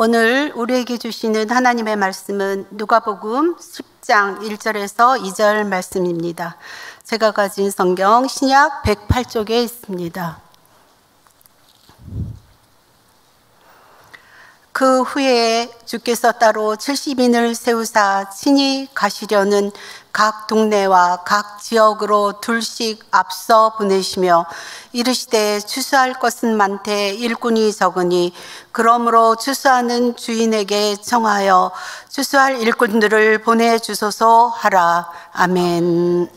오늘 우리에게 주시는 하나님의 말씀은 누가복음 10장 1절에서 2절 말씀입니다. 제가 가진 성경 신약 108쪽에 있습니다. 그 후에 주께서 따로 70인을 세우사 친히 가시려는 각 동네와 각 지역으로 둘씩 앞서 보내시며 이르시되 추수할 것은 많되 일꾼이 적으니 그러므로 추수하는 주인에게 청하여 추수할 일꾼들을 보내주소서 하라. 아멘.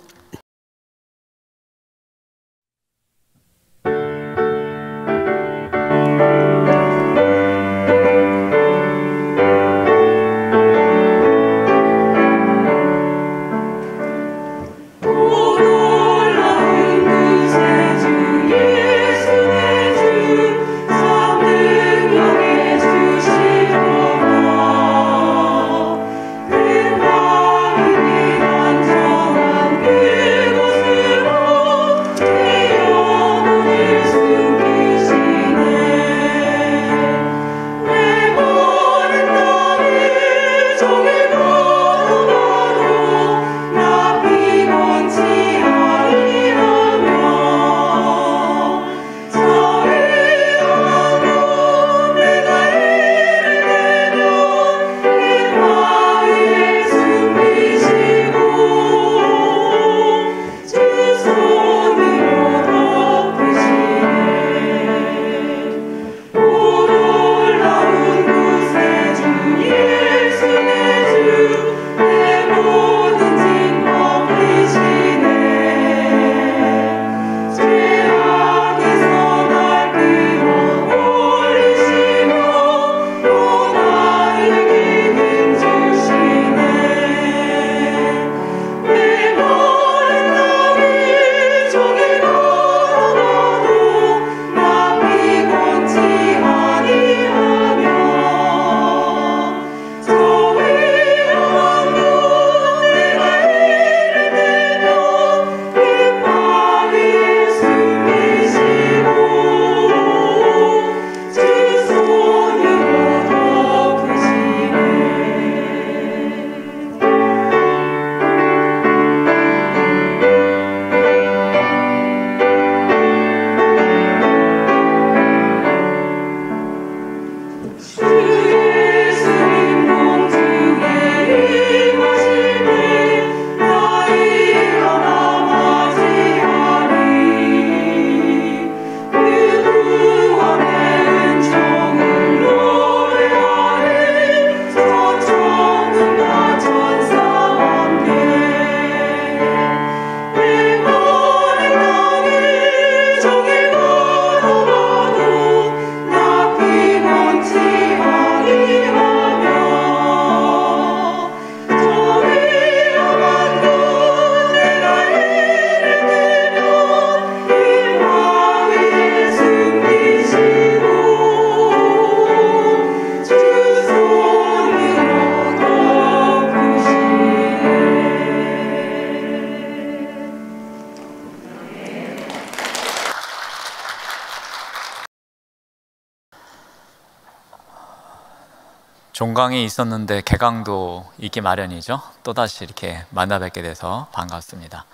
종강이 있었는데 개강도 있기 마련이죠. 또다시 이렇게 만나 뵙게 돼서 반갑습니다.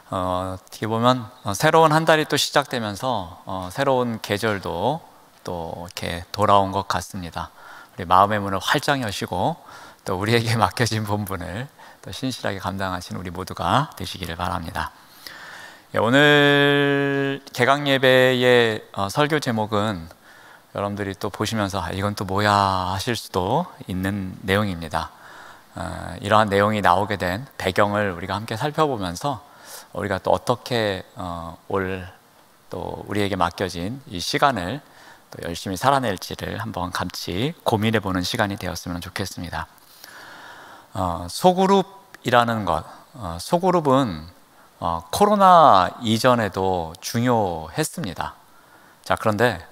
어떻게 보면 새로운 한 달이 또 시작되면서 새로운 계절도 또 이렇게 돌아온 것 같습니다. 우리 마음의 문을 활짝 여시고 또 우리에게 맡겨진 본분을 또 신실하게 감당하신 우리 모두가 되시기를 바랍니다. 오늘 개강 예배의 설교 제목은 여러분들이 또 보시면서 이건 또 뭐야 하실 수도 있는 내용입니다. 이러한 내용이 나오게 된 배경을 우리가 함께 살펴보면서 우리가 또 어떻게 또 우리에게 맡겨진 이 시간을 또 열심히 살아낼지를 한번 같이 고민해 보는 시간이 되었으면 좋겠습니다. 소그룹이라는 것, 소그룹은 코로나 이전에도 중요했습니다. 자, 그런데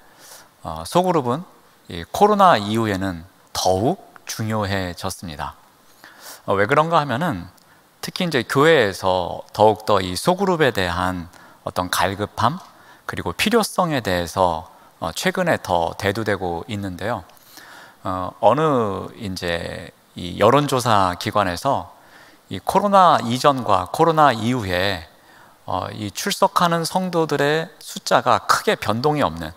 소그룹은 이 코로나 이후에는 더욱 중요해졌습니다. 왜 그런가 하면은 특히 이제 교회에서 더욱더 이 소그룹에 대한 어떤 갈급함 그리고 필요성에 대해서 최근에 더 대두되고 있는데요. 어느 이제 이 여론조사 기관에서 이 코로나 이전과 코로나 이후에 이 출석하는 성도들의 숫자가 크게 변동이 없는,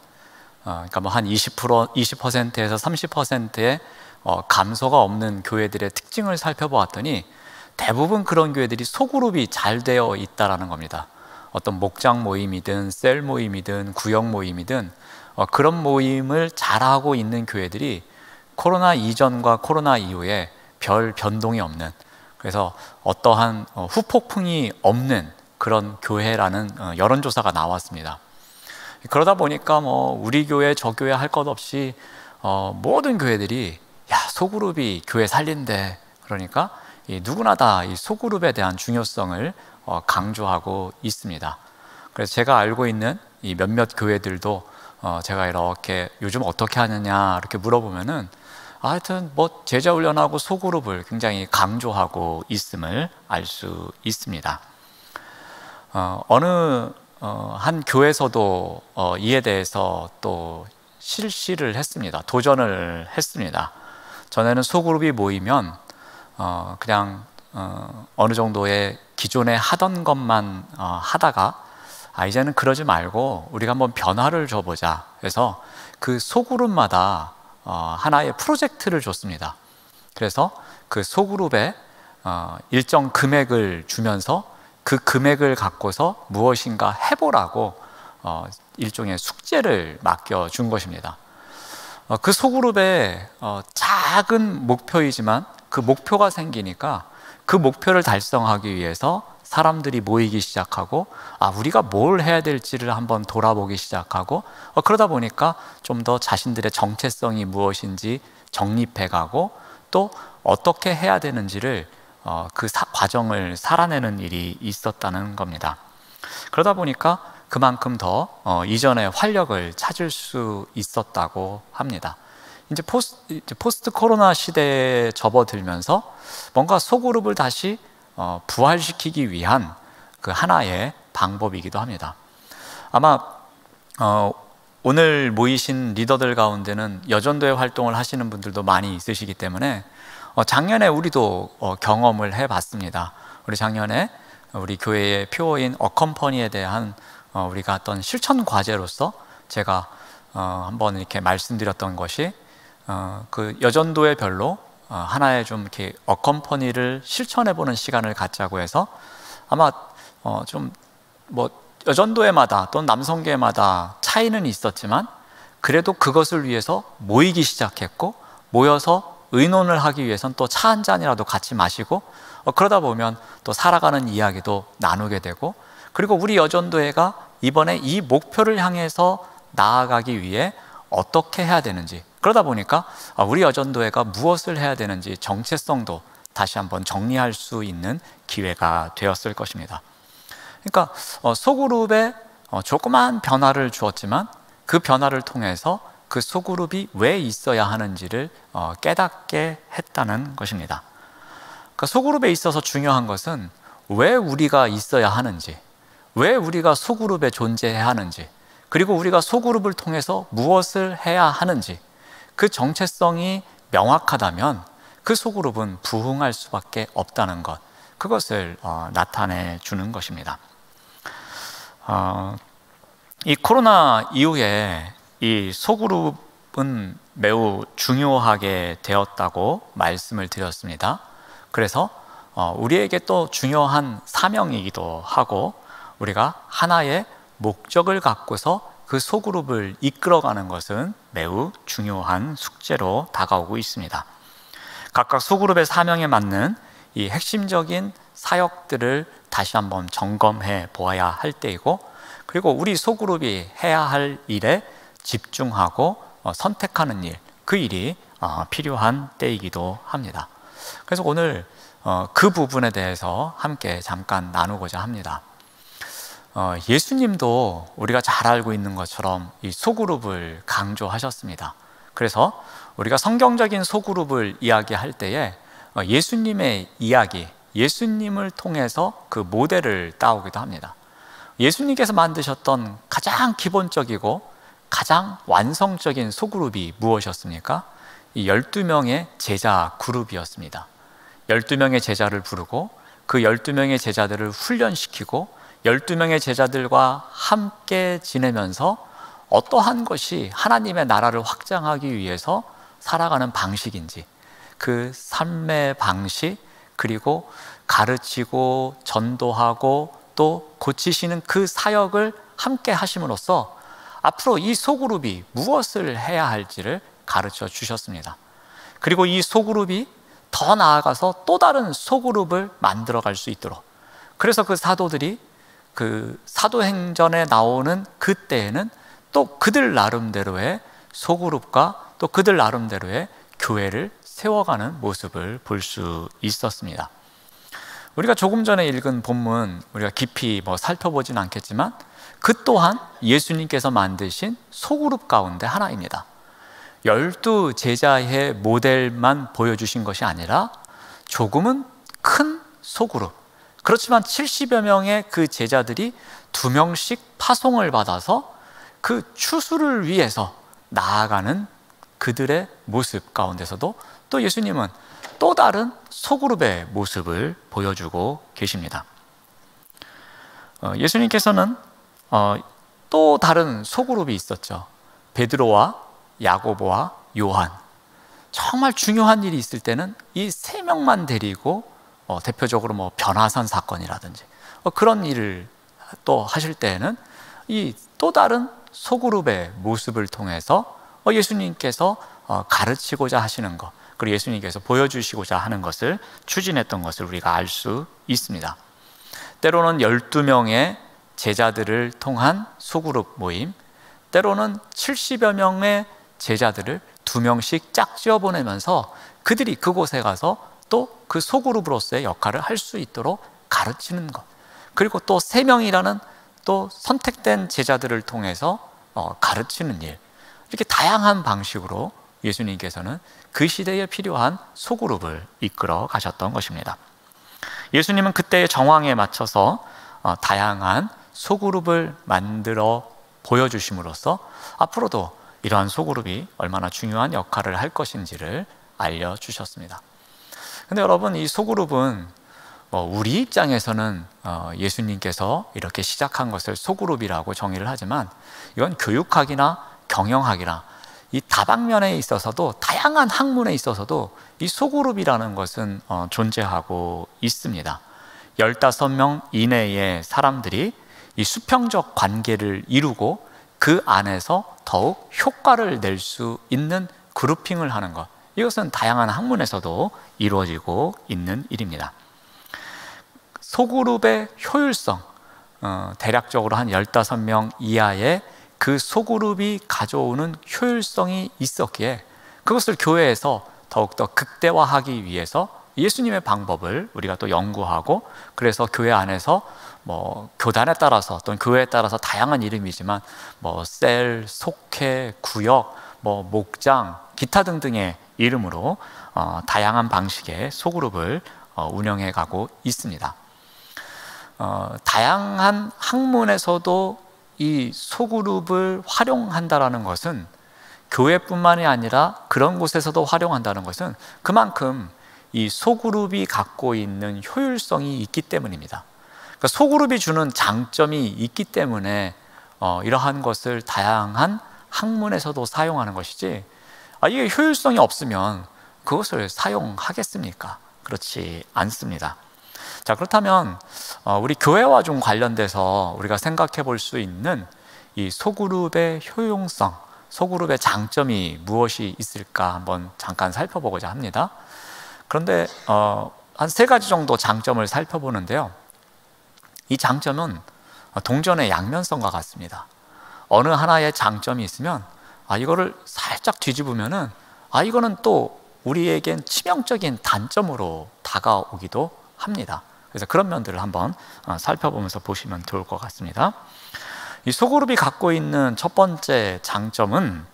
그러니까 뭐 한 20%에서 30%의 감소가 없는 교회들의 특징을 살펴보았더니 대부분 그런 교회들이 소그룹이 잘 되어 있다라는 겁니다. 어떤 목장 모임이든 셀 모임이든 구역 모임이든 그런 모임을 잘하고 있는 교회들이 코로나 이전과 코로나 이후에 별 변동이 없는, 그래서 어떠한 후폭풍이 없는 그런 교회라는 여론조사가 나왔습니다. 그러다 보니까 뭐 우리 교회 저 교회 할 것 없이 모든 교회들이 야, 소그룹이 교회 살린대, 그러니까 누구나 다 이 소그룹에 대한 중요성을 강조하고 있습니다. 그래서 제가 알고 있는 이 몇몇 교회들도 제가 이렇게 요즘 어떻게 하느냐 이렇게 물어보면은 하여튼 뭐 제자 훈련하고 소그룹을 굉장히 강조하고 있음을 알 수 있습니다. 어느 한 교회에서도 이에 대해서 또 실시를 했습니다. 도전을 했습니다. 전에는 소그룹이 모이면 그냥 어느 정도의 기존에 하던 것만 하다가 이제는 그러지 말고 우리가 한번 변화를 줘보자 해서 그 소그룹마다 하나의 프로젝트를 줬습니다. 그래서 그 소그룹에 일정 금액을 주면서 그 금액을 갖고서 무엇인가 해보라고 일종의 숙제를 맡겨준 것입니다. 그 소그룹에 작은 목표이지만 그 목표가 생기니까 그 목표를 달성하기 위해서 사람들이 모이기 시작하고 우리가 뭘 해야 될지를 한번 돌아보기 시작하고 그러다 보니까 좀 더 자신들의 정체성이 무엇인지 정립해가고 또 어떻게 해야 되는지를 그 과정을 살아내는 일이 있었다는 겁니다. 그러다 보니까 그만큼 더 이전의 활력을 찾을 수 있었다고 합니다. 이제 포스트 코로나 시대에 접어들면서 뭔가 소그룹을 다시 부활시키기 위한 그 하나의 방법이기도 합니다. 아마 오늘 모이신 리더들 가운데는 여전도회 활동을 하시는 분들도 많이 있으시기 때문에 작년에 우리도 경험을 해봤습니다. 우리 작년에 우리 교회의 표어인 어컴퍼니에 대한 우리가 어떤 실천 과제로서 제가 한번 이렇게 말씀드렸던 것이 그 여전도회별로 하나의 좀 이렇게 어컴퍼니를 실천해보는 시간을 갖자고 해서 아마 좀 뭐 여전도회마다 또는 남성교회마다 차이는 있었지만 그래도 그것을 위해서 모이기 시작했고 모여서 의논을 하기 위해선 또 차 한 잔이라도 같이 마시고 그러다 보면 또 살아가는 이야기도 나누게 되고 그리고 우리 여전도회가 이번에 이 목표를 향해서 나아가기 위해 어떻게 해야 되는지 그러다 보니까 우리 여전도회가 무엇을 해야 되는지 정체성도 다시 한번 정리할 수 있는 기회가 되었을 것입니다. 그러니까 소그룹에 조그만 변화를 주었지만 그 변화를 통해서 그 소그룹이 왜 있어야 하는지를 깨닫게 했다는 것입니다. 그러니까 소그룹에 있어서 중요한 것은 왜 우리가 있어야 하는지, 왜 우리가 소그룹에 존재해야 하는지, 그리고 우리가 소그룹을 통해서 무엇을 해야 하는지 그 정체성이 명확하다면 그 소그룹은 부흥할 수밖에 없다는 것, 그것을 나타내 주는 것입니다. 이 코로나 이후에 이 소그룹은 매우 중요하게 되었다고 말씀을 드렸습니다. 그래서 우리에게 또 중요한 사명이기도 하고 우리가 하나의 목적을 갖고서 그 소그룹을 이끌어가는 것은 매우 중요한 숙제로 다가오고 있습니다. 각각 소그룹의 사명에 맞는 이 핵심적인 사역들을 다시 한번 점검해 보아야 할 때이고 그리고 우리 소그룹이 해야 할 일에 집중하고 선택하는 일, 그 일이 필요한 때이기도 합니다. 그래서 오늘 그 부분에 대해서 함께 잠깐 나누고자 합니다. 예수님도 우리가 잘 알고 있는 것처럼 이 소그룹을 강조하셨습니다. 그래서 우리가 성경적인 소그룹을 이야기할 때에 예수님의 이야기, 예수님을 통해서 그 모델을 따오기도 합니다. 예수님께서 만드셨던 가장 기본적이고 가장 완성적인 소그룹이 무엇이었습니까? 이 12명의 제자 그룹이었습니다. 12명의 제자를 부르고 그 12명의 제자들을 훈련시키고 12명의 제자들과 함께 지내면서 어떠한 것이 하나님의 나라를 확장하기 위해서 살아가는 방식인지, 그 삶의 방식, 그리고 가르치고 전도하고 또 고치시는 그 사역을 함께 하심으로써 앞으로 이 소그룹이 무엇을 해야 할지를 가르쳐 주셨습니다. 그리고 이 소그룹이 더 나아가서 또 다른 소그룹을 만들어 갈 수 있도록, 그래서 그 사도들이 그 사도행전에 나오는 그때에는 또 그들 나름대로의 소그룹과 또 그들 나름대로의 교회를 세워가는 모습을 볼 수 있었습니다. 우리가 조금 전에 읽은 본문 우리가 깊이 살펴보진 않겠지만 그 또한 예수님께서 만드신 소그룹 가운데 하나입니다. 12 제자의 모델만 보여주신 것이 아니라 조금은 큰 소그룹, 그렇지만 70여 명의 그 제자들이 2명씩 파송을 받아서 그 추수를 위해서 나아가는 그들의 모습 가운데서도 또 예수님은 또 다른 소그룹의 모습을 보여주고 계십니다. 예수님께서는 또 다른 소그룹이 있었죠. 베드로와 야고보와 요한. 정말 중요한 일이 있을 때는 이 3명만 데리고 대표적으로 변화산 사건이라든지 그런 일을 또 하실 때에는 이 또 다른 소그룹의 모습을 통해서 예수님께서 가르치고자 하시는 것, 그리고 예수님께서 보여주시고자 하는 것을 추진했던 것을 우리가 알 수 있습니다. 때로는 12명의 제자들을 통한 소그룹 모임, 때로는 70여 명의 제자들을 2명씩 짝지어 보내면서 그들이 그곳에 가서 또 그 소그룹으로서의 역할을 할 수 있도록 가르치는 것, 그리고 또 3명이라는 또 선택된 제자들을 통해서 가르치는 일, 이렇게 다양한 방식으로 예수님께서는 그 시대에 필요한 소그룹을 이끌어 가셨던 것입니다. 예수님은 그때의 정황에 맞춰서 다양한 소그룹을 만들어 보여주심으로써 앞으로도 이러한 소그룹이 얼마나 중요한 역할을 할 것인지를 알려주셨습니다. 근데 여러분, 이 소그룹은 우리 입장에서는 예수님께서 이렇게 시작한 것을 소그룹이라고 정의를 하지만 이건 교육학이나 경영학이나 이 다방면에 있어서도, 다양한 학문에 있어서도 이 소그룹이라는 것은 존재하고 있습니다. 15명 이내의 사람들이 이 수평적 관계를 이루고 그 안에서 더욱 효과를 낼 수 있는 그룹핑을 하는 것, 이것은 다양한 학문에서도 이루어지고 있는 일입니다. 소그룹의 효율성, 대략적으로 한 15명 이하의 그 소그룹이 가져오는 효율성이 있었기에 그것을 교회에서 더욱더 극대화하기 위해서 예수님의 방법을 우리가 또 연구하고, 그래서 교회 안에서 교단에 따라서 또는 교회에 따라서 다양한 이름이지만 셀, 속회, 구역, 목장, 기타 등등의 이름으로 다양한 방식의 소그룹을 운영해 가고 있습니다. 다양한 학문에서도 이 소그룹을 활용한다라는 것은, 교회뿐만이 아니라 그런 곳에서도 활용한다는 것은 그만큼 이 소그룹이 갖고 있는 효율성이 있기 때문입니다. 그러니까 소그룹이 주는 장점이 있기 때문에 이러한 것을 다양한 학문에서도 사용하는 것이지, 이게 효율성이 없으면 그것을 사용하겠습니까? 그렇지 않습니다. 자, 그렇다면 우리 교회와 좀 관련돼서 우리가 생각해 볼 수 있는 이 소그룹의 효용성, 소그룹의 장점이 무엇이 있을까 한번 잠깐 살펴보고자 합니다. 그런데 한 3가지 정도 장점을 살펴보는데요, 이 장점은 동전의 양면성과 같습니다. 어느 하나의 장점이 있으면 이거를 살짝 뒤집으면은 이거는 또 우리에겐 치명적인 단점으로 다가오기도 합니다. 그래서 그런 면들을 한번 살펴보면서 보시면 좋을 것 같습니다. 이 소그룹이 갖고 있는 첫 번째 장점은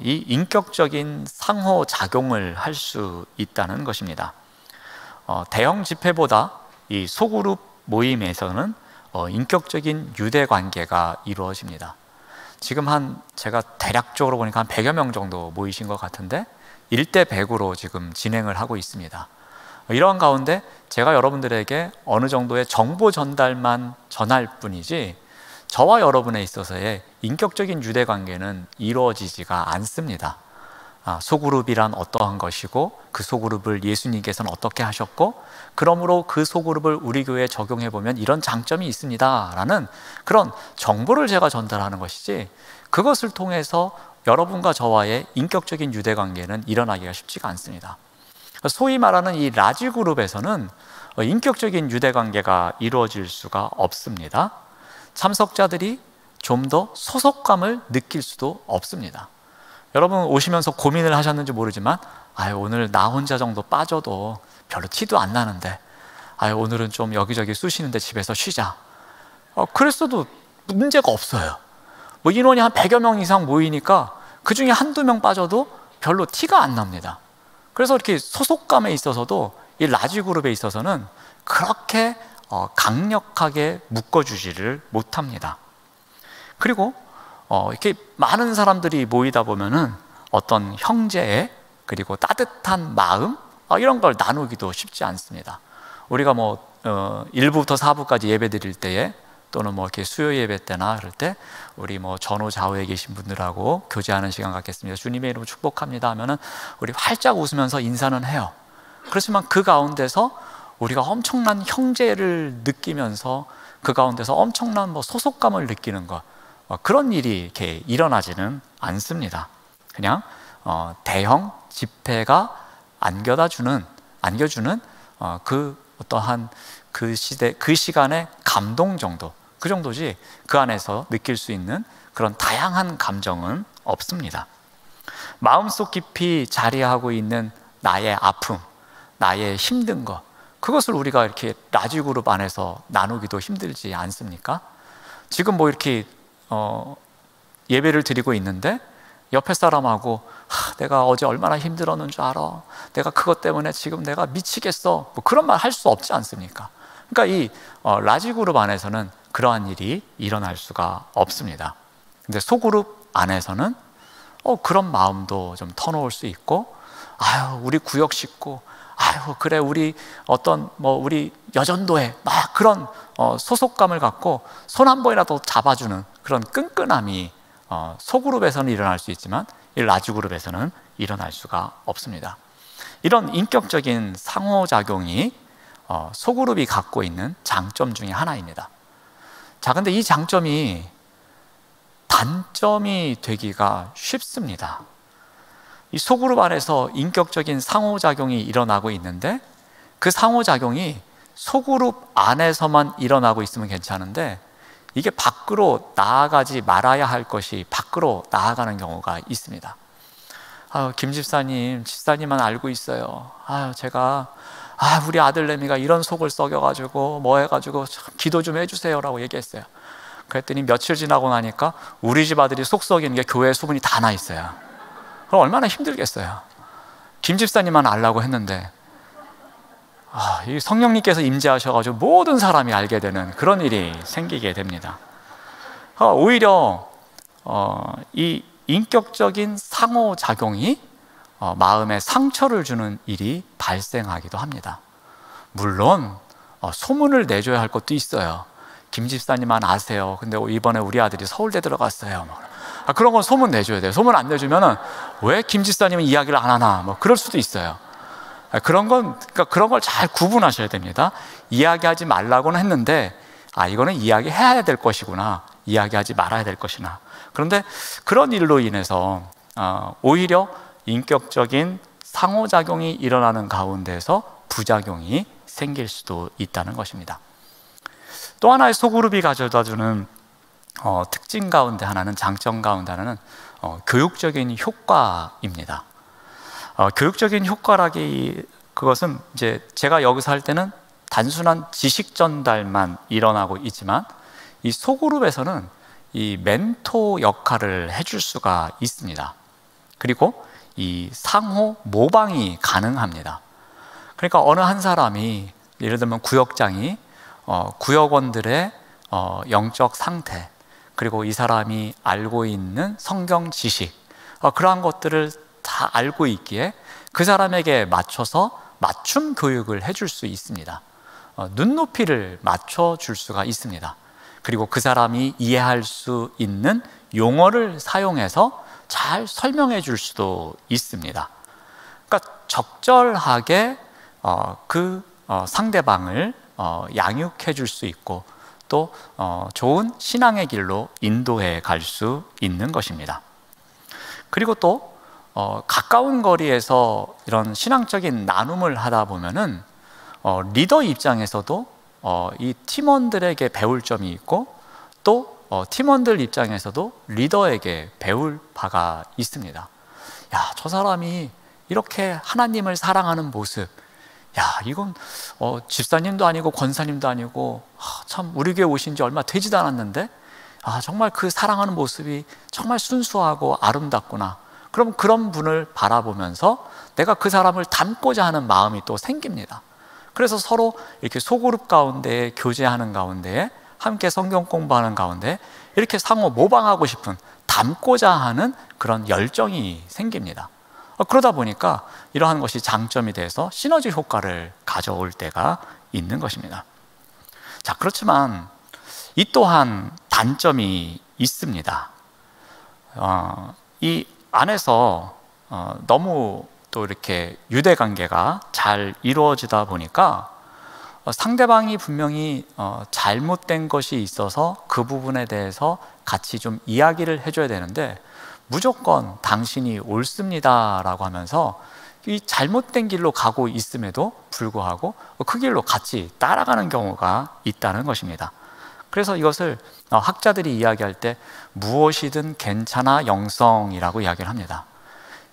이 인격적인 상호작용을 할 수 있다는 것입니다. 대형 집회보다 이 소그룹 모임에서는 인격적인 유대관계가 이루어집니다. 지금 제가 대략적으로 보니까 한 100여 명 정도 모이신 것 같은데, 1대 100으로 지금 진행을 하고 있습니다. 이러한 가운데 제가 여러분들에게 어느 정도의 정보 전달만 전할 뿐이지 저와 여러분에 있어서의 인격적인 유대관계는 이루어지지가 않습니다. 소그룹이란 어떠한 것이고 그 소그룹을 예수님께서는 어떻게 하셨고 그러므로 그 소그룹을 우리 교회에 적용해 보면 이런 장점이 있습니다 라는 그런 정보를 제가 전달하는 것이지 그것을 통해서 여러분과 저와의 인격적인 유대관계는 일어나기가 쉽지가 않습니다. 소위 말하는 이 라지 그룹에서는 인격적인 유대관계가 이루어질 수가 없습니다. 참석자들이 좀 더 소속감을 느낄 수도 없습니다. 여러분 오시면서 고민을 하셨는지 모르지만 오늘 나 혼자 정도 빠져도 별로 티도 안 나는데 오늘은 좀 여기저기 쑤시는데 집에서 쉬자. 그랬어도 문제가 없어요. 뭐 인원이 한 100여 명 이상 모이니까 그 중에 한두 명 빠져도 별로 티가 안 납니다. 그래서 이렇게 소속감에 있어서도 이 라지 그룹에 있어서는 그렇게 강력하게 묶어주지를 못합니다. 그리고 이렇게 많은 사람들이 모이다 보면은 어떤 형제의 그리고 따뜻한 마음 이런 걸 나누기도 쉽지 않습니다. 우리가 뭐 1부부터 4부까지 예배 드릴 때에 또는 뭐 이렇게 수요 예배 때나 그럴 때 우리 뭐 전후 좌우에 계신 분들하고 교제하는 시간 갖겠습니다. 주님의 이름으로 축복합니다 하면은 우리 활짝 웃으면서 인사는 해요. 그렇지만 그 가운데서 우리가 엄청난 형제를 느끼면서 그 가운데서 엄청난 뭐 소속감을 느끼는 것 그런 일이 이렇게 일어나지는 않습니다. 그냥 대형 집회가 안겨주는 그 어떠한 그 시대 그 시간의 감동 정도 그 정도지 그 안에서 느낄 수 있는 그런 다양한 감정은 없습니다. 마음속 깊이 자리하고 있는 나의 아픔, 나의 힘든 것 그것을 우리가 이렇게 라지 그룹 안에서 나누기도 힘들지 않습니까? 지금 뭐 이렇게 예배를 드리고 있는데 옆에 사람하고 내가 어제 얼마나 힘들었는 줄 알아? 내가 그것 때문에 지금 내가 미치겠어. 뭐 그런 말 할 수 없지 않습니까? 그러니까 이 라지 그룹 안에서는 그러한 일이 일어날 수가 없습니다. 근데 소그룹 안에서는 그런 마음도 좀 터놓을 수 있고 우리 구역 식구 그래 우리 어떤 뭐 우리 여전도에 막 그런 소속감을 갖고 손 한 번이라도 잡아주는 그런 끈끈함이 소그룹에서는 일어날 수 있지만 이 라지 그룹에서는 일어날 수가 없습니다. 이런 인격적인 상호작용이 소그룹이 갖고 있는 장점 중에 하나입니다. 자, 근데 이 장점이 단점이 되기가 쉽습니다. 이 소그룹 안에서 인격적인 상호작용이 일어나고 있는데 그 상호작용이 소그룹 안에서만 일어나고 있으면 괜찮은데 이게 밖으로 나아가지 말아야 할 것이 밖으로 나아가는 경우가 있습니다. 김 집사님, 집사님만 알고 있어요. 제가 우리 아들 내미가 이런 속을 썩여가지고 뭐 해가지고 참 기도 좀 해주세요 라고 얘기했어요. 그랬더니 며칠 지나고 나니까 우리 집 아들이 속 썩이는 게 교회에 소문이 다 나 있어요. 그럼 얼마나 힘들겠어요. 김 집사님만 알라고 했는데 이 성령님께서 임재하셔가지고 모든 사람이 알게 되는 그런 일이 생기게 됩니다. 오히려 이 인격적인 상호작용이 마음에 상처를 주는 일이 발생하기도 합니다. 물론 소문을 내줘야 할 것도 있어요. 김 집사님만 아세요. 근데 이번에 우리 아들이 서울대 들어갔어요. 그런 건 소문 내줘야 돼요. 소문 안 내주면은 왜 김 집사님은 이야기를 안 하나 뭐 그럴 수도 있어요. 그러니까 그런 걸 잘 구분하셔야 됩니다. 이야기하지 말라고는 했는데 이거는 이야기해야 될 것이구나, 이야기하지 말아야 될 것이나. 그런데 그런 일로 인해서 오히려 인격적인 상호작용이 일어나는 가운데서 부작용이 생길 수도 있다는 것입니다. 또 하나의 소그룹이 가져다주는 특징 가운데 하나는, 장점 가운데 하나는 교육적인 효과입니다. 교육적인 그것은 이제 제가 여기서 할 때는 단순한 지식 전달만 일어나고 있지만 이 소그룹에서는 이 멘토 역할을 해줄 수가 있습니다. 그리고 이 상호 모방이 가능합니다. 그러니까 어느 한 사람이 예를 들면 구역장이 구역원들의 영적 상태, 그리고 이 사람이 알고 있는 성경 지식, 그러한 것들을 다 알고 있기에 그 사람에게 맞춰서 맞춤 교육을 해줄 수 있습니다. 눈높이를 맞춰줄 수가 있습니다. 그리고 그 사람이 이해할 수 있는 용어를 사용해서 잘 설명해 줄 수도 있습니다. 그러니까 적절하게 상대방을 양육해 줄 수 있고 또 좋은 신앙의 길로 인도해 갈 수 있는 것입니다. 그리고 또 가까운 거리에서 이런 신앙적인 나눔을 하다 보면은 리더 입장에서도 이 팀원들에게 배울 점이 있고 또 팀원들 입장에서도 리더에게 배울 바가 있습니다. 야, 저 사람이 이렇게 하나님을 사랑하는 모습, 야, 이건 집사님도 아니고 권사님도 아니고 참 우리 교회 오신 지 얼마 되지도 않았는데 정말 그 사랑하는 모습이 정말 순수하고 아름답구나. 그럼 그런 분을 바라보면서 내가 그 사람을 닮고자 하는 마음이 또 생깁니다. 그래서 서로 이렇게 소그룹 가운데 교제하는 가운데 함께 성경 공부하는 가운데 이렇게 상호 모방하고 싶은, 닮고자 하는 그런 열정이 생깁니다. 그러다 보니까 이러한 것이 장점이 돼서 시너지 효과를 가져올 때가 있는 것입니다. 자, 그렇지만 이 또한 단점이 있습니다. 이 안에서 너무 또 이렇게 유대 관계가 잘 이루어지다 보니까 상대방이 분명히 잘못된 것이 있어서 그 부분에 대해서 같이 좀 이야기를 해줘야 되는데 무조건 당신이 옳습니다 라고 하면서 이 잘못된 길로 가고 있음에도 불구하고 그 길로 같이 따라가는 경우가 있다는 것입니다. 그래서 이것을 학자들이 이야기할 때 무엇이든 괜찮아 영성이라고 이야기를 합니다.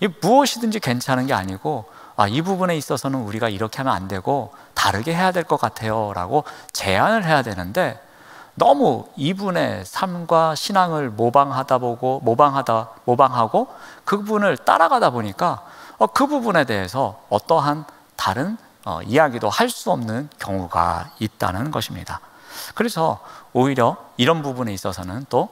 이 무엇이든지 괜찮은 게 아니고 이 부분에 있어서는 우리가 이렇게 하면 안 되고 다르게 해야 될 것 같아요 라고 제안을 해야 되는데 너무 이분의 삶과 신앙을 모방하고 그분을 따라가다 보니까 그 부분에 대해서 어떠한 다른 이야기도 할 수 없는 경우가 있다는 것입니다. 그래서 오히려 이런 부분에 있어서는 또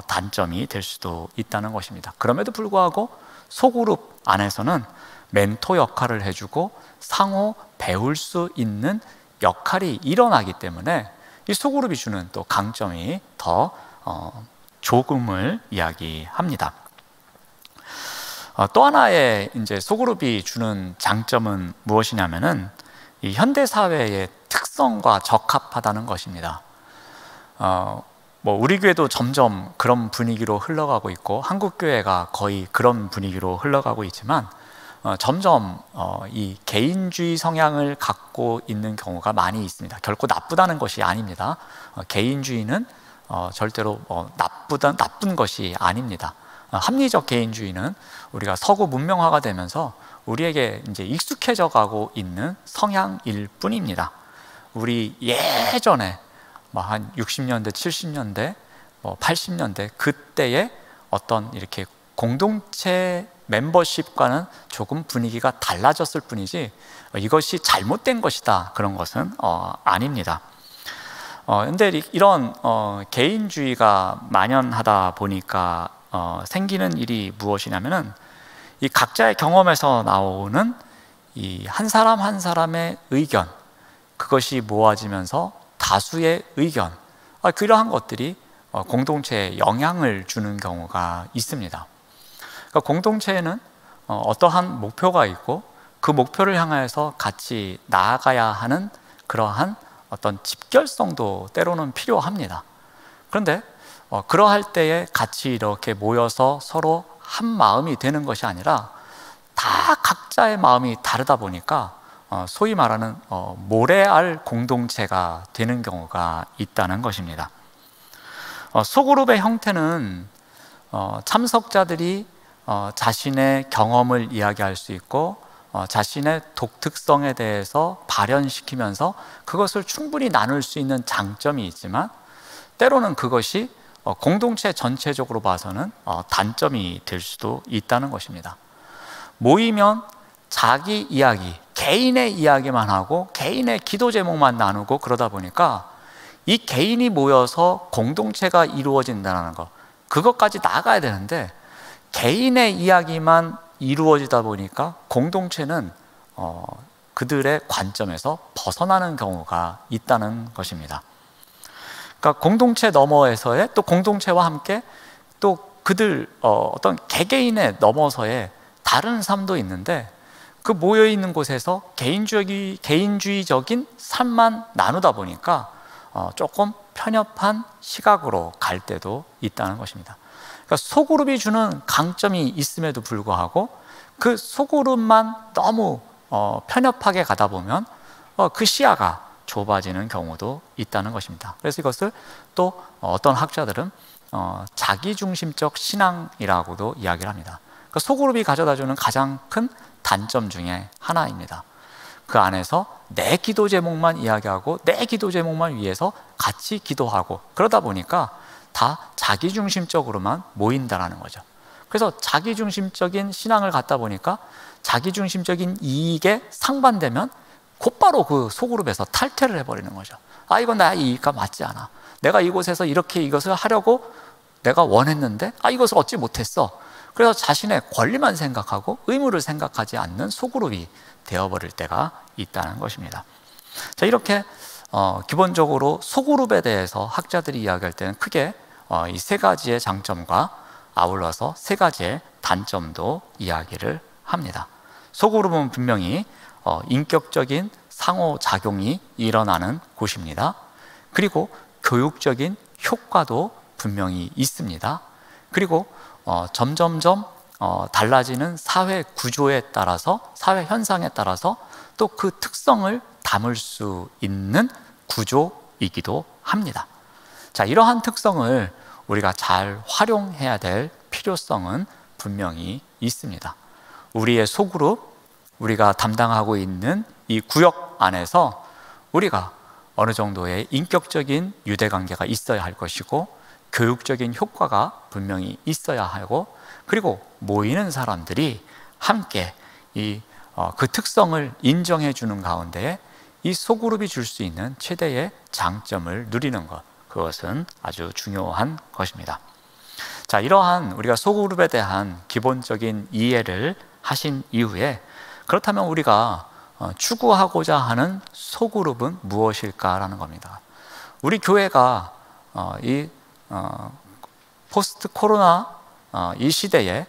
단점이 될 수도 있다는 것입니다. 그럼에도 불구하고 소그룹 안에서는 멘토 역할을 해주고 상호 배울 수 있는 역할이 일어나기 때문에 이 소그룹이 주는 또 강점이 더 조금을 이야기합니다. 또 하나의 이제 소그룹이 주는 장점은 무엇이냐면은 이 현대 사회의 특성과 적합하다는 것입니다. 우리 교회도 점점 그런 분위기로 흘러가고 있고 한국 교회가 거의 그런 분위기로 흘러가고 있지만 점점 이 개인주의 성향을 갖고 있는 경우가 많이 있습니다. 결코 나쁘다는 것이 아닙니다. 개인주의는 절대로 나쁜 것이 아닙니다. 합리적 개인주의는 우리가 서구 문명화가 되면서 우리에게 이제 익숙해져 가고 있는 성향일 뿐입니다. 우리 예전에 한 60년대, 70년대, 80년대 그때의 어떤 이렇게 공동체 멤버십과는 조금 분위기가 달라졌을 뿐이지 이것이 잘못된 것이다 그런 것은 아닙니다. 근데 이런 개인주의가 만연하다 보니까 생기는 일이 무엇이냐면은 이 각자의 경험에서 나오는 이 한 사람 한 사람의 의견, 그것이 모아지면서 다수의 의견, 그러한 것들이 공동체에 영향을 주는 경우가 있습니다. 그러니까 공동체에는 어떠한 목표가 있고 그 목표를 향해서 같이 나아가야 하는 그러한 어떤 집결성도 때로는 필요합니다. 그런데 그러할 때에 같이 이렇게 모여서 서로 한 마음이 되는 것이 아니라 다 각자의 마음이 다르다 보니까 소위 말하는 모래알 공동체가 되는 경우가 있다는 것입니다. 소그룹의 형태는 참석자들이 자신의 경험을 이야기할 수 있고 자신의 독특성에 대해서 발현시키면서 그것을 충분히 나눌 수 있는 장점이 있지만 때로는 그것이 공동체 전체적으로 봐서는 단점이 될 수도 있다는 것입니다. 모이면 자기 이야기, 개인의 이야기만 하고 개인의 기도 제목만 나누고 그러다 보니까 이 개인이 모여서 공동체가 이루어진다는 것, 그것까지 나가야 되는데 개인의 이야기만 이루어지다 보니까 공동체는 그들의 관점에서 벗어나는 경우가 있다는 것입니다. 그러니까 공동체 너머에서의 또 공동체와 함께 또 그들 어떤 개개인의 넘어서의 다른 삶도 있는데, 그 모여있는 곳에서 개인주의적인 삶만 나누다 보니까 조금 편협한 시각으로 갈 때도 있다는 것입니다. 그러니까 소그룹이 주는 강점이 있음에도 불구하고 그 소그룹만 너무 편협하게 가다 보면 그 시야가 좁아지는 경우도 있다는 것입니다. 그래서 이것을 또 어떤 학자들은 자기중심적 신앙이라고도 이야기를 합니다. 그러니까 소그룹이 가져다주는 가장 큰 단점 중에 하나입니다. 그 안에서 내 기도 제목만 이야기하고 내 기도 제목만 위해서 같이 기도하고, 그러다 보니까 다 자기중심적으로만 모인다는 거죠. 그래서 자기중심적인 신앙을 갖다 보니까 자기중심적인 이익에 상반되면 곧바로 그 소그룹에서 탈퇴를 해버리는 거죠. 이건 나의 이익과 맞지 않아. 내가 이곳에서 이렇게 이것을 하려고 내가 원했는데 이것을 얻지 못했어. 그래서 자신의 권리만 생각하고 의무를 생각하지 않는 소그룹이 되어버릴 때가 있다는 것입니다. 자, 이렇게 기본적으로 소그룹에 대해서 학자들이 이야기할 때는 크게 이 세 가지의 장점과 아울러서 세 가지의 단점도 이야기를 합니다. 소그룹은 분명히 인격적인 상호작용이 일어나는 곳입니다. 그리고 교육적인 효과도 분명히 있습니다. 그리고 점점점 달라지는 사회 구조에 따라서, 사회 현상에 따라서 또 그 특성을 담을 수 있는 구조이기도 합니다. 자, 이러한 특성을 우리가 잘 활용해야 될 필요성은 분명히 있습니다. 우리의 소그룹, 우리가 담당하고 있는 이 구역 안에서 우리가 어느 정도의 인격적인 유대관계가 있어야 할 것이고, 교육적인 효과가 분명히 있어야 하고, 그리고 모이는 사람들이 함께 그 특성을 인정해 주는 가운데 이 소그룹이 줄 수 있는 최대의 장점을 누리는 것, 그것은 아주 중요한 것입니다. 자, 이러한 우리가 소그룹에 대한 기본적인 이해를 하신 이후에, 그렇다면 우리가 추구하고자 하는 소그룹은 무엇일까라는 겁니다. 우리 교회가 이 포스트 코로나 이 시대에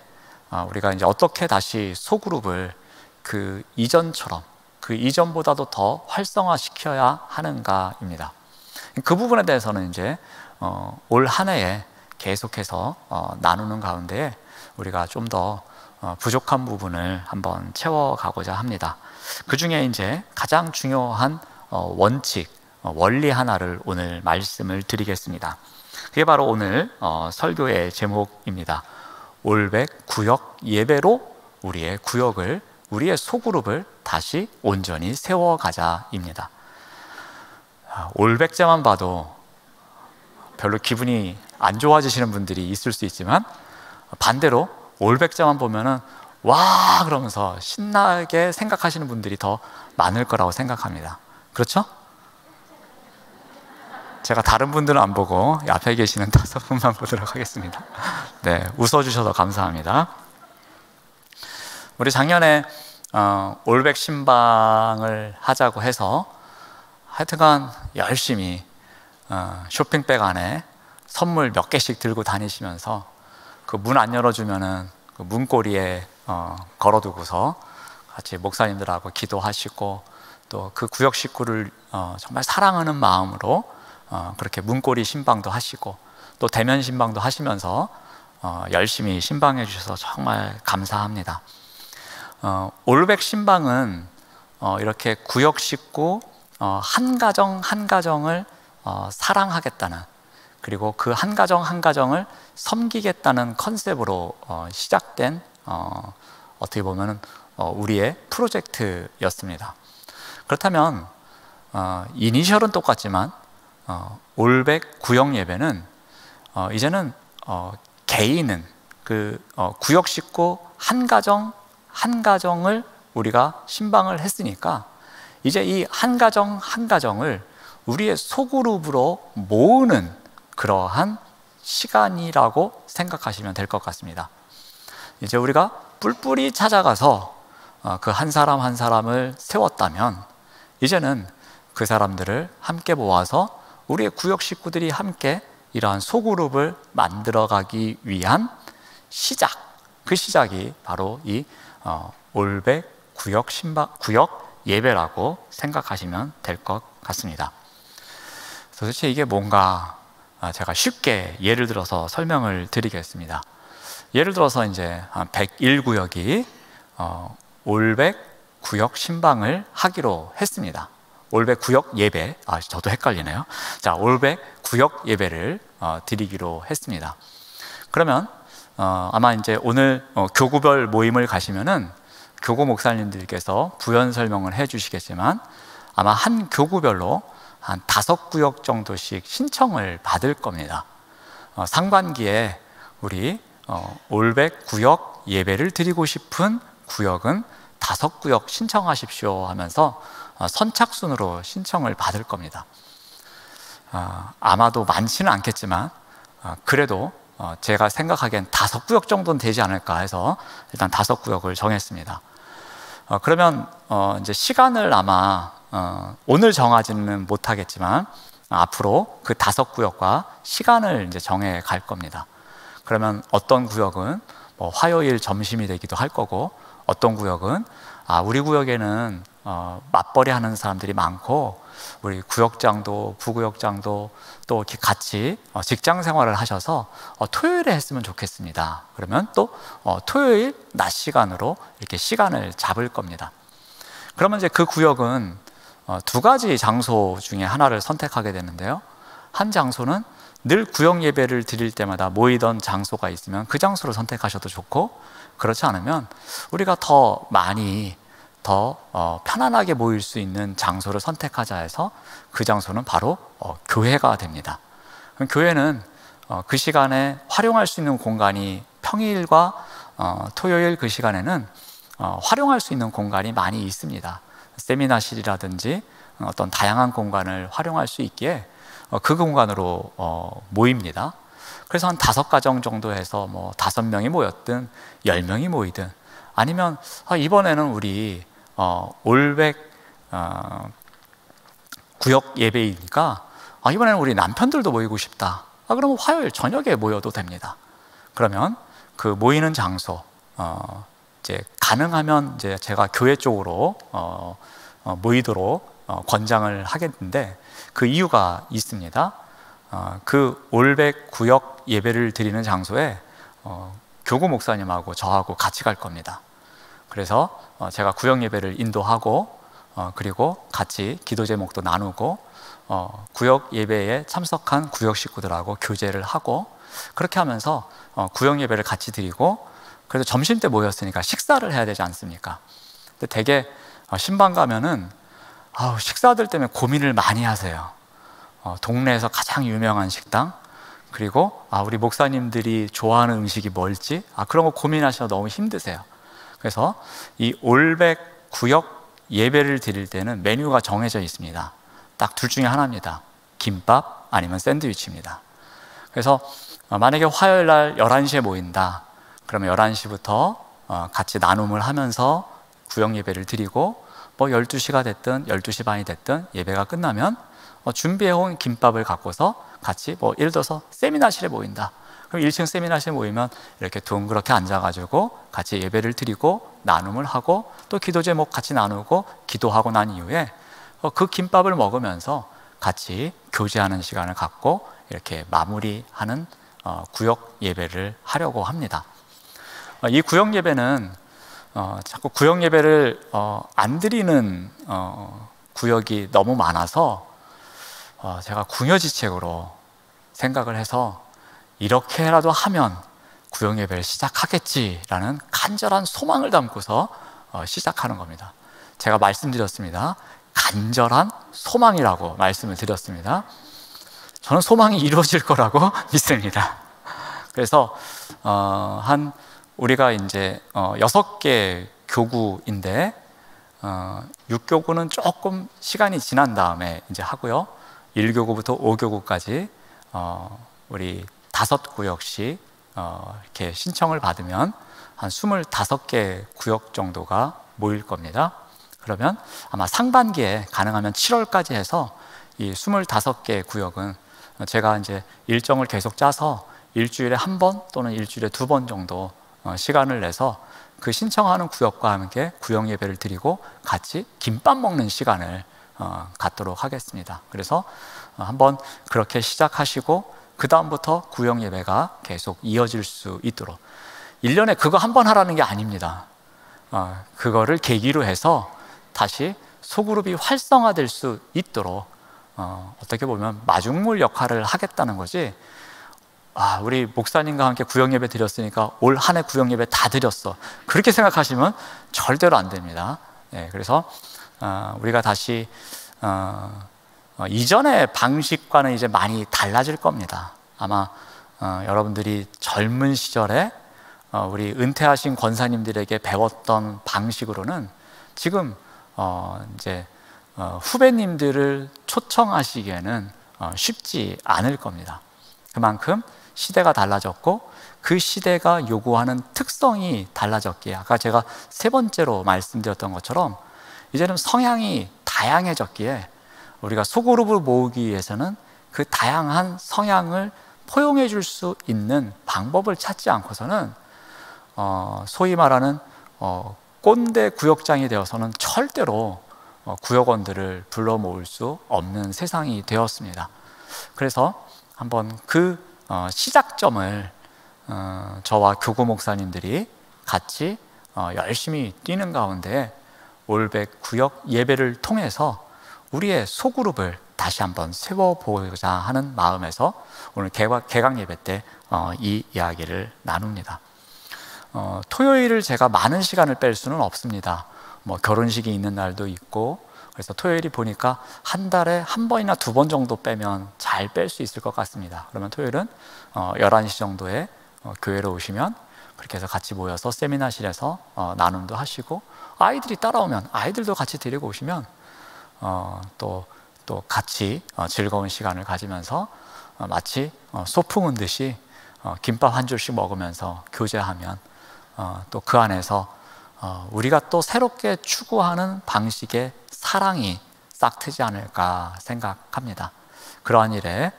우리가 이제 어떻게 다시 소그룹을 그 이전처럼, 그 이전보다도 더 활성화시켜야 하는가입니다. 그 부분에 대해서는 이제 올 한 해에 계속해서 나누는 가운데 우리가 좀 더 부족한 부분을 한번 채워가고자 합니다. 그 중에 이제 가장 중요한 원칙, 원리 하나를 오늘 말씀을 드리겠습니다. 그게 바로 오늘 설교의 제목입니다. 올백 구역 예배로 우리의 구역을, 우리의 소그룹을 다시 온전히 세워가자입니다. 올백자만 봐도 별로 기분이 안 좋아지시는 분들이 있을 수 있지만, 반대로 올백자만 보면은 와 그러면서 신나게 생각하시는 분들이 더 많을 거라고 생각합니다. 그렇죠? 제가 다른 분들은 안 보고 앞에 계시는 5분만 보도록 하겠습니다. 네, 웃어주셔서 감사합니다. 우리 작년에 올백 신방을 하자고 해서 하여튼간 열심히 쇼핑백 안에 선물 몇 개씩 들고 다니시면서 그 문 안 열어주면은 그 문고리에 걸어두고서 같이 목사님들하고 기도하시고, 또 그 구역 식구를 정말 사랑하는 마음으로 그렇게 문고리 신방도 하시고, 또 대면 신방도 하시면서 열심히 신방해 주셔서 정말 감사합니다. 올백 신방은 이렇게 구역 식구 한 가정 한 가정을 사랑하겠다는, 그리고 그 한 가정 한 가정을 섬기겠다는 컨셉으로 시작된 어떻게 보면 우리의 프로젝트였습니다. 그렇다면 이니셜은 똑같지만 올백 구역 예배는 이제는 개인은 그 구역 식구 한 가정 한 가정을 우리가 신방을 했으니까, 이제 이 한 가정 한 가정을 우리의 소그룹으로 모으는 그러한 시간이라고 생각하시면 될 것 같습니다. 이제 우리가 뿔뿔이 찾아가서 그 한 사람 한 사람을 세웠다면, 이제는 그 사람들을 함께 모아서 우리의 구역 식구들이 함께 이러한 소그룹을 만들어가기 위한 시작, 그 시작이 바로 이 올백 구역 예배라고 생각하시면 될 것 같습니다. 도대체 이게 뭔가 제가 쉽게 예를 들어서 설명을 드리겠습니다. 예를 들어서 이제 101구역이 올백 구역 신방을 하기로 했습니다. 올백 구역 예배, 저도 헷갈리네요. 자, 올백 구역 예배를 드리기로 했습니다. 그러면 아마 이제 오늘 교구별 모임을 가시면은 교구 목사님들께서 부연 설명을 해주시겠지만, 아마 한 교구별로 한 5구역 정도씩 신청을 받을 겁니다. 상반기에 우리 올백 구역 예배를 드리고 싶은 구역은 5구역 신청하십시오 하면서 선착순으로 신청을 받을 겁니다. 아마도 많지는 않겠지만 그래도 제가 생각하기엔 5구역 정도는 되지 않을까 해서 일단 5구역을 정했습니다. 그러면 이제 시간을 아마 오늘 정하지는 못하겠지만 앞으로 그 5구역과 시간을 이제 정해 갈 겁니다. 그러면 어떤 구역은 뭐 화요일 점심이 되기도 할 거고, 어떤 구역은 우리 구역에는 맞벌이 하는 사람들이 많고 우리 구역장도 부구역장도 또 이렇게 같이 직장 생활을 하셔서 토요일에 했으면 좋겠습니다. 그러면 또 토요일 낮 시간으로 이렇게 시간을 잡을 겁니다. 그러면 이제 그 구역은 2가지 장소 중에 하나를 선택하게 되는데요. 한 장소는 늘 구역 예배를 드릴 때마다 모이던 장소가 있으면 그 장소를 선택하셔도 좋고, 그렇지 않으면 우리가 더 많이 더 편안하게 모일 수 있는 장소를 선택하자 해서 그 장소는 바로 교회가 됩니다. 그럼 교회는 그 시간에 활용할 수 있는 공간이 평일과 토요일 그 시간에는 활용할 수 있는 공간이 많이 있습니다. 세미나실이라든지 어떤 다양한 공간을 활용할 수 있기에 그 공간으로 모입니다. 그래서 한 5가정 정도 해서 뭐 5명이 모였든 10명이 모이든, 아니면 이번에는 우리 올백 구역 예배이니까 이번에는 우리 남편들도 모이고 싶다. 그러면 화요일 저녁에 모여도 됩니다. 그러면 그 모이는 장소 이제 가능하면 이제 제가 교회 쪽으로 모이도록 권장을 하겠는데, 그 이유가 있습니다. 그 올백 구역 예배를 드리는 장소에 교구 목사님하고 저하고 같이 갈 겁니다. 그래서 제가 구역 예배를 인도하고 그리고 같이 기도 제목도 나누고 구역 예배에 참석한 구역 식구들하고 교제를 하고, 그렇게 하면서 구역 예배를 같이 드리고, 그래서 점심 때 모였으니까 식사를 해야 되지 않습니까? 근데 되게 신방 가면은 식사들 때문에 고민을 많이 하세요. 동네에서 가장 유명한 식당, 그리고 우리 목사님들이 좋아하는 음식이 뭘지 그런 거 고민하셔서 너무 힘드세요. 그래서 이 올백 구역 예배를 드릴 때는 메뉴가 정해져 있습니다. 딱 둘 중에 하나입니다. 김밥 아니면 샌드위치입니다. 그래서 만약에 화요일 날 11시에 모인다, 그러면 11시부터 같이 나눔을 하면서 구역 예배를 드리고, 뭐 12시가 됐든 12시 반이 됐든 예배가 끝나면 준비해온 김밥을 갖고서 같이 뭐 예를 들어서 세미나실에 모인다. 그럼 1층 세미나실에 모이면 이렇게 둥그렇게 앉아가지고 같이 예배를 드리고 나눔을 하고 또 기도 제목 같이 나누고 기도하고 난 이후에 그 김밥을 먹으면서 같이 교제하는 시간을 갖고 이렇게 마무리하는 구역 예배를 하려고 합니다. 이 구역 예배는 자꾸 구역 예배를 안 드리는 구역이 너무 많아서 제가 궁여지책으로 생각을 해서 이렇게라도 하면 구역 예배를 시작하겠지라는 간절한 소망을 담고서 시작하는 겁니다. 제가 말씀드렸습니다. 간절한 소망이라고 말씀을 드렸습니다. 저는 소망이 이루어질 거라고 믿습니다. 그래서 우리가 이제 6개 교구인데 6교구는 조금 시간이 지난 다음에 이제 하고요. 1교구부터 5교구까지 우리 5구역씩 이렇게 신청을 받으면 한 25개 구역 정도가 모일 겁니다. 그러면 아마 상반기에 가능하면 7월까지 해서 이 25개 구역은 제가 이제 일정을 계속 짜서 일주일에 한 번 또는 일주일에 2번 정도 시간을 내서 그 신청하는 구역과 함께 구역 예배를 드리고 같이 김밥 먹는 시간을 갖도록 하겠습니다. 그래서 한번 그렇게 시작하시고 그 다음부터 구역 예배가 계속 이어질 수 있도록 1년에 그거 한 번 하라는 게 아닙니다. 그거를 계기로 해서 다시 소그룹이 활성화될 수 있도록 어떻게 보면 마중물 역할을 하겠다는 거지. 우리 목사님과 함께 구역 예배 드렸으니까 올 한 해 구역 예배 다 드렸어, 그렇게 생각하시면 절대로 안 됩니다. 그래서 우리가 다시 이전의 방식과는 이제 많이 달라질 겁니다. 아마 여러분들이 젊은 시절에 우리 은퇴하신 권사님들에게 배웠던 방식으로는 지금 이제 후배님들을 초청하시기에는 쉽지 않을 겁니다. 그만큼 시대가 달라졌고 그 시대가 요구하는 특성이 달라졌기에 아까 제가 3번째로 말씀드렸던 것처럼 이제는 성향이 다양해졌기에 우리가 소그룹을 모으기 위해서는 그 다양한 성향을 포용해 줄 수 있는 방법을 찾지 않고서는 소위 말하는 꼰대 구역장이 되어서는 절대로 구역원들을 불러 모을 수 없는 세상이 되었습니다. 그래서 한번 그 시작점을 저와 교구 목사님들이 같이 열심히 뛰는 가운데 올백 구역 예배를 통해서 우리의 소그룹을 다시 한번 세워보고자 하는 마음에서 오늘 개강 예배 때 이 이야기를 나눕니다. 토요일을 제가 많은 시간을 뺄 수는 없습니다. 뭐 결혼식이 있는 날도 있고, 그래서 토요일이 보니까 한 달에 한 번이나 2번 정도 빼면 잘 뺄 수 있을 것 같습니다. 그러면 토요일은 11시 정도에 교회로 오시면 그렇게 해서 같이 모여서 세미나실에서 나눔도 하시고, 아이들이 따라오면 아이들도 같이 데리고 오시면 또 같이 즐거운 시간을 가지면서 마치 소풍 듯이 김밥 한 줄씩 먹으면서 교제하면 또 그 안에서 우리가 또 새롭게 추구하는 방식의 사랑이 싹트지 않을까 생각합니다. 그러한 일에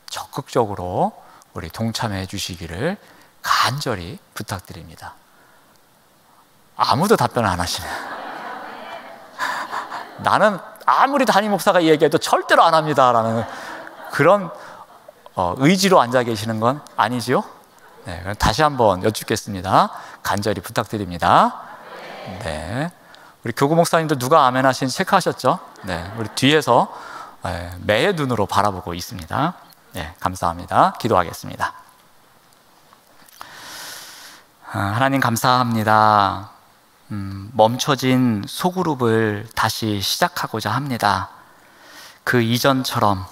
적극적으로 우리 동참해 주시기를 간절히 부탁드립니다. 아무도 답변을 안 하시네. 나는 아무리 담임 목사가 얘기해도 절대로 안 합니다라는 그런 의지로 앉아 계시는 건 아니지요? 네, 그럼 다시 한번 여쭙겠습니다. 간절히 부탁드립니다. 네, 우리 교구 목사님들 누가 아멘 하시는지 체크하셨죠? 네, 우리 뒤에서 매의 눈으로 바라보고 있습니다. 네, 감사합니다. 기도하겠습니다. 하나님 감사합니다. 멈춰진 소그룹을 다시 시작하고자 합니다. 그 이전처럼,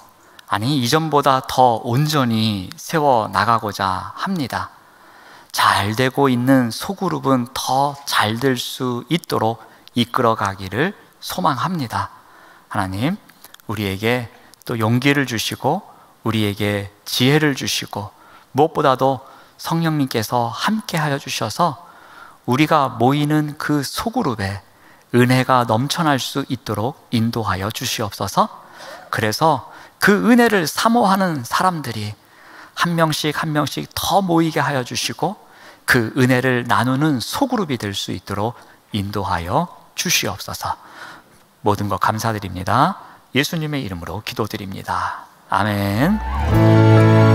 아니 이전보다 더 온전히 세워나가고자 합니다. 잘 되고 있는 소그룹은 더 잘 될 수 있도록 이끌어가기를 소망합니다. 하나님, 우리에게 또 용기를 주시고 우리에게 지혜를 주시고 무엇보다도 성령님께서 함께하여 주셔서 우리가 모이는 그 소그룹에 은혜가 넘쳐날 수 있도록 인도하여 주시옵소서. 그래서 그 은혜를 사모하는 사람들이 한 명씩 한 명씩 더 모이게 하여 주시고 그 은혜를 나누는 소그룹이 될 수 있도록 인도하여 주시옵소서. 모든 것 감사드립니다. 예수님의 이름으로 기도드립니다. 아멘.